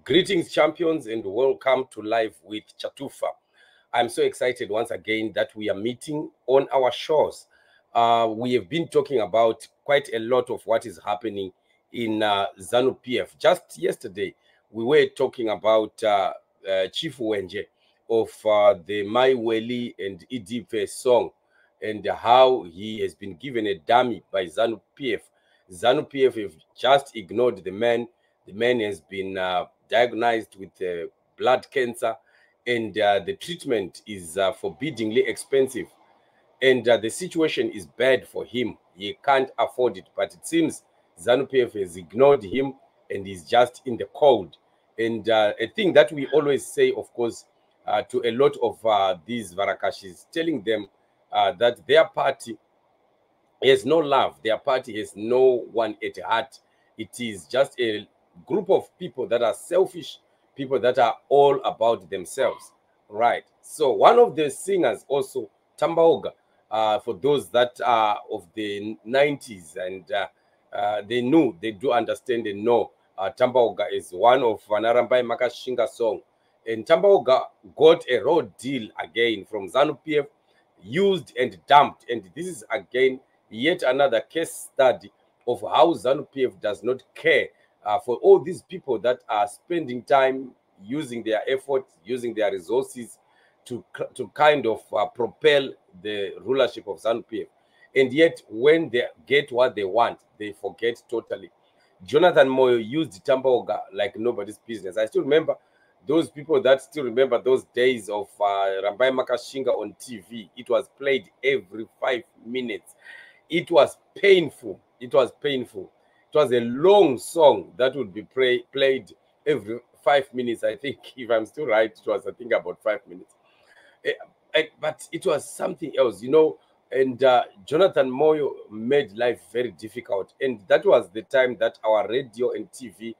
Greetings, champions, and welcome to Live with Chatufa. I'm so excited once again that we are meeting on our shores. We have been talking about quite a lot of what is happening in Zanu Pf. Just yesterday, we were talking about Chief Wenje of the My Weli and Idipe song and how he has been given a dummy by Zanu Pf. Zanu Pf have just ignored the man. The man has been diagnosed with blood cancer, and the treatment is forbiddingly expensive. And the situation is bad for him. He can't afford it. But it seems Zanu Pf has ignored him and is just in the cold. And a thing that we always say, of course, to a lot of these Varakashis, telling them that their party has no love. Their party has no one at heart. It is just a group of people that are selfish, people that are all about themselves. Right. So one of the singers also, Tambaoga, for those that are of the 90s and they do understand and know Tambaoga is one of Vanarambai Makashinga song. And Tambaoga got a raw deal again from Zanu Pf, used and dumped. And this is again yet another case study of how Zanu Pf does not care for all these people that are spending time using their effort, using their resources to kind of propel the rulership of Zanu Pf. And yet, when they get what they want, they forget totally. Jonathan Moyo used Tambaoga like nobody's business. I still remember those people that still remember those days of Rambai Makashinga on TV. It was played every 5 minutes. It was painful. It was painful. It was a long song that would be played every 5 minutes. I think, if I'm still right, it was, I think, about 5 minutes. But it was something else, you know. And Jonathan Moyo made life very difficult. And that was the time that our radio and TV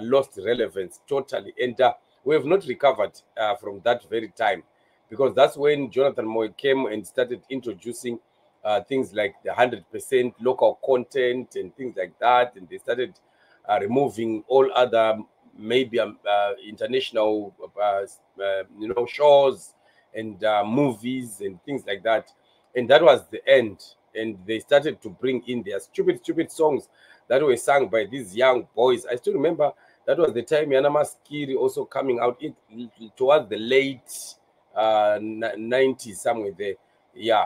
lost relevance totally. And we have not recovered from that very time, because that's when Jonathan Moyo came and started introducing things like the 100% local content and things like that. And they started removing all other maybe international, shows and movies and things like that. And that was the end. And they started to bring in their stupid songs that were sung by these young boys. I still remember that was the time Yanama Skiri also coming out towards the late 90s, somewhere there. Yeah,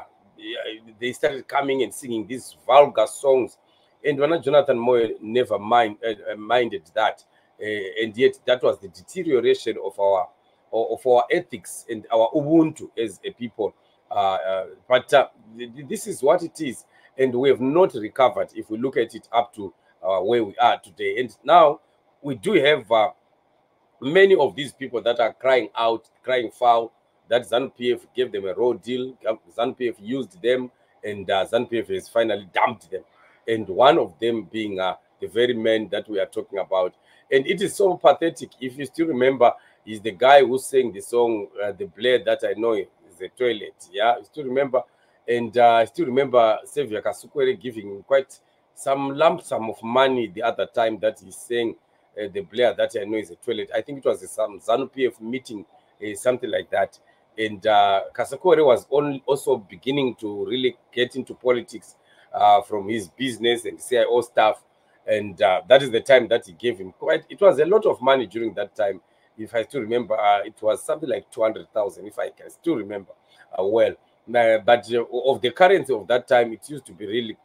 they started coming and singing these vulgar songs. And Jonathan Moyo never minded that. And yet that was the deterioration of our ethics and our Ubuntu as a people. But this is what it is, and we have not recovered if we look at it up to where we are today. And now we do have many of these people that are crying out, crying foul, that Zanu Pf gave them a raw deal. Zanu Pf used them, and Zanu Pf has finally dumped them. And one of them being the very man that we are talking about. And it is so pathetic. If you still remember, he's the guy who sang the song, The Blade That I Know Is the Toilet. Yeah, I still remember. And I still remember Xavier Kasukwere giving him quite some lump sum of money the other time that he sang The Blade That I Know Is a Toilet. I think it was some Zanu Pf meeting, something like that. And Kasukwere was also beginning to really get into politics from his business and CIO stuff. And that is the time that he gave him it was a lot of money during that time. If I still remember, it was something like 200,000, if I can still remember well. But of the currency of that time, it used to be really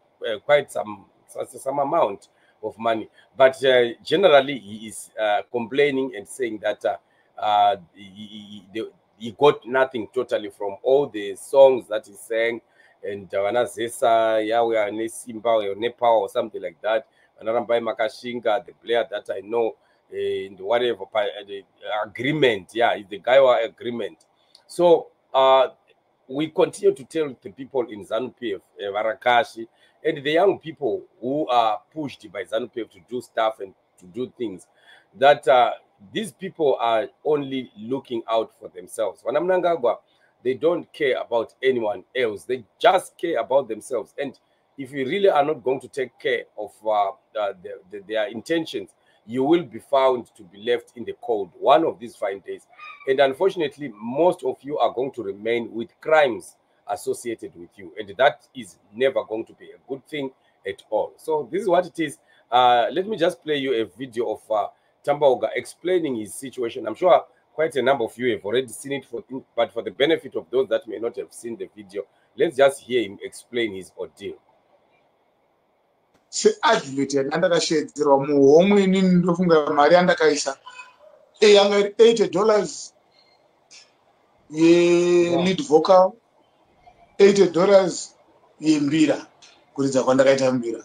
quite some amount of money. But generally, he is complaining and saying that he got nothing totally from all the songs that he sang. And Wanazesa, Yahweh, Nesimba, Nepa, or something like that. Anarambai Makashinga, the player that I know, in whatever the agreement, is the Gaiwa agreement. So we continue to tell the people in Zanu Pf, Varakashi, and the young people who are pushed by Zanu Pf to do stuff and to do things, that these people are only looking out for themselves. Vanamnangagwa, they don't care about anyone else. They just care about themselves. And if you really are not going to take care of their intentions, you will be found to be left in the cold one of these fine days. And unfortunately, most of you are going to remain with crimes associated with you. And that is never going to be a good thing at all. So this is what it is. Let me just play you a video of Tambaoga explaining his situation. I'm sure quite a number of you have already seen it, but for the benefit of those that may not have seen the video, let's just hear him explain his ordeal. Se-advert andakashedzerwa muhomwe inini ndofunga mari andakaisa yanga iri $80 ye-lead vocal, $80 yembira kuridza kwandakaita mbira.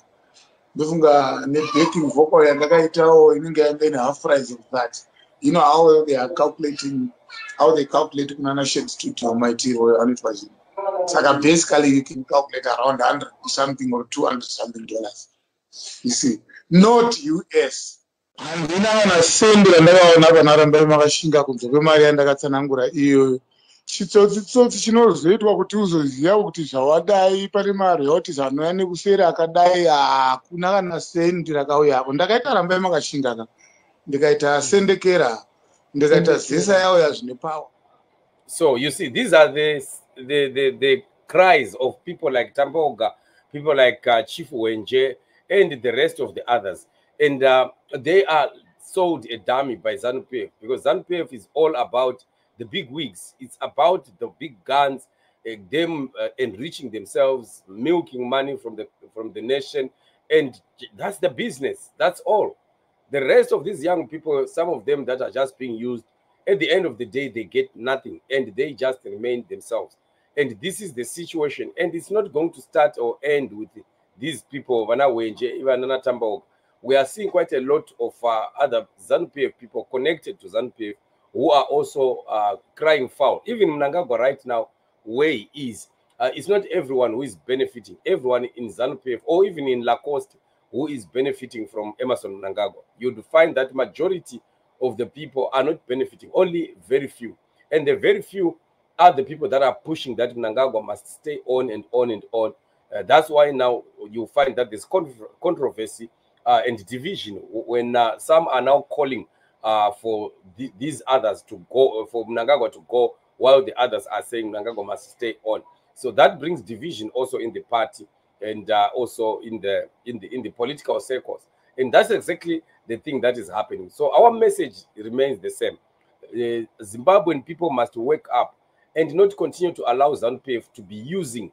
Ndofunga ne-backing vocal yandakaitawo inenge yanga ine half price of that. You know how they are calculating, how they calculate kunana Shed Studio mighty or anitwa zvinhu. Saka basically you can calculate around 100 something or 200 something dollars. You see, not US. Handina wana sendi randakaona panaramba makashinga kunze kwemari yandakatsanangura iyoyo. Chitsotsi chinozoitwa kuti uzoziva kuti zvawadai pane maroyalties anouya nekuseri akadai hakuna kana sendi rakauyapo. Ndakaita ramba makashinga ka. Ndikaita sendekera, ndikaita zesa yawo yazvine power. So you see, these are the cries of people like Tambaoga, people like Chief Wenje, and the rest of the others. And they are sold a dummy by Zanu Pf, because Zanu Pf is all about the big wigs. It's about the big guns, them enriching themselves, milking money from the nation, and that's the business. That's all. The rest of these young people, some of them that are just being used, at the end of the day, they get nothing, and they just remain themselves. And this is the situation, and it's not going to start or end with these people, even Tambaoga. We are seeing quite a lot of other Zanu Pf people connected to Zanu Pf who are also crying foul. Even Mnangagwa right now, where he is, it's not everyone who is benefiting. Everyone in Zanu Pf or even in Lacoste who is benefiting from Emerson Mnangagwa. You'd find that majority of the people are not benefiting, only very few. And the very few are the people that are pushing that Mnangagwa must stay on and on and on. That's why now you find that there's controversy and division when some are now calling for these others to go, for Mnangagwa to go, while the others are saying Mnangagwa must stay on. So that brings division also in the party and also in the political circles. And that's exactly the thing that is happening. So our message remains the same. Zimbabwean people must wake up and not continue to allow Zanu Pf to be using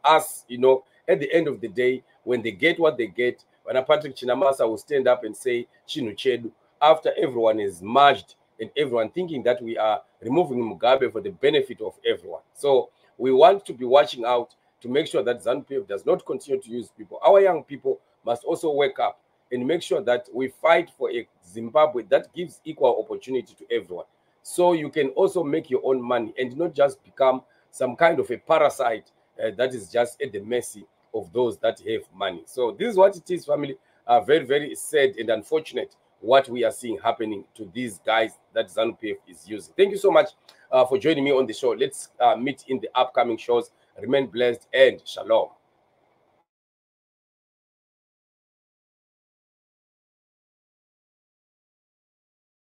us, you know, at the end of the day, when they get what they get, when Patrick Chinamasa will stand up and say, Chinu Chedu, after everyone is merged and everyone thinking that we are removing Mugabe for the benefit of everyone. So we want to be watching out to make sure that Zanu Pf does not continue to use people. Our young people must also wake up and make sure that we fight for a Zimbabwe that gives equal opportunity to everyone. So you can also make your own money and not just become some kind of a parasite that is just at the mercy of those that have money. So this is what it is, family. Very, very sad and unfortunate what we are seeing happening to these guys that Zanu Pf is using. Thank you so much for joining me on the show. Let's meet in the upcoming shows. Remain blessed and shalom.